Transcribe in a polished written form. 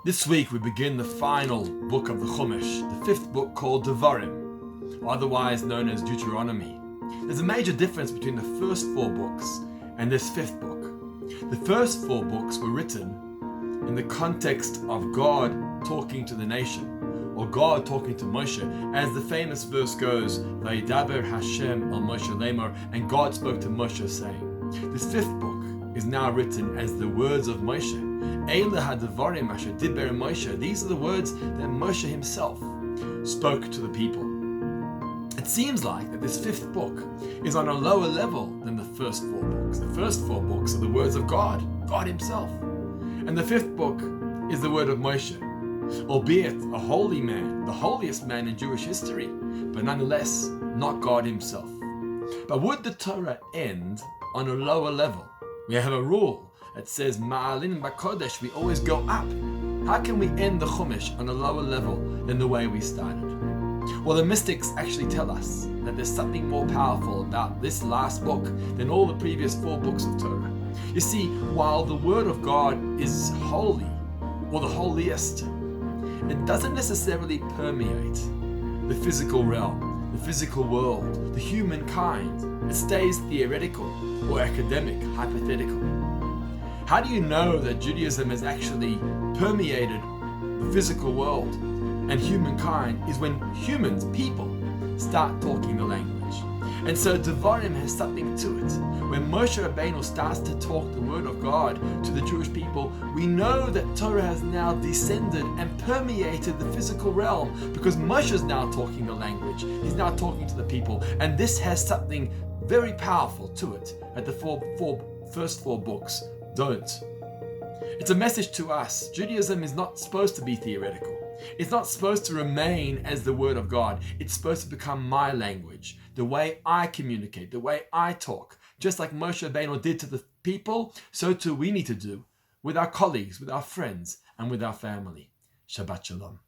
This week we begin the final book of the Chumash, the fifth book called Devarim, otherwise known as Deuteronomy. There's a major difference between the first four books and this fifth book. The first four books were written in the context of God talking to the nation, or God talking to Moshe, as the famous verse goes, Vayidaber Hashem el Moshe lemor, and God spoke to Moshe saying. This fifth book is now written as the words of Moshe. Eile ha-Devarim asher diber Moshe. These are the words that Moshe himself spoke to the people. It seems like that this fifth book is on a lower level than the first four books. The first four books are the words of God, God himself. And the fifth book is the word of Moshe, albeit a holy man, the holiest man in Jewish history, but nonetheless not God himself. But would the Torah end on a lower level? We have a rule that says Ma'alin B'Kodesh, we always go up. How can we end the Chumash on a lower level than the way we started? Well, the mystics actually tell us that there's something more powerful about this last book than all the previous four books of Torah. You see, while the Word of God is holy, or the holiest, it doesn't necessarily permeate the physical realm, the physical world, the humankind. It stays theoretical or academic, hypothetical. How do you know that Judaism has actually permeated the physical world and humankind? Is when humans, people, start talking the language. And so Devarim has something to it. When Moshe Rabbeinu starts to talk the word of God to the Jewish people, we know that Torah has now descended and permeated the physical realm, because Moshe is now talking the language. He's now talking to the people. And this has something very powerful to it that the first four books don't. It's a message to us. Judaism is not supposed to be theoretical. It's not supposed to remain as the word of God. It's supposed to become my language, the way I communicate, the way I talk. Just like Moshe Rabbeinu did to the people, so too we need to do with our colleagues, with our friends, and with our family. Shabbat Shalom.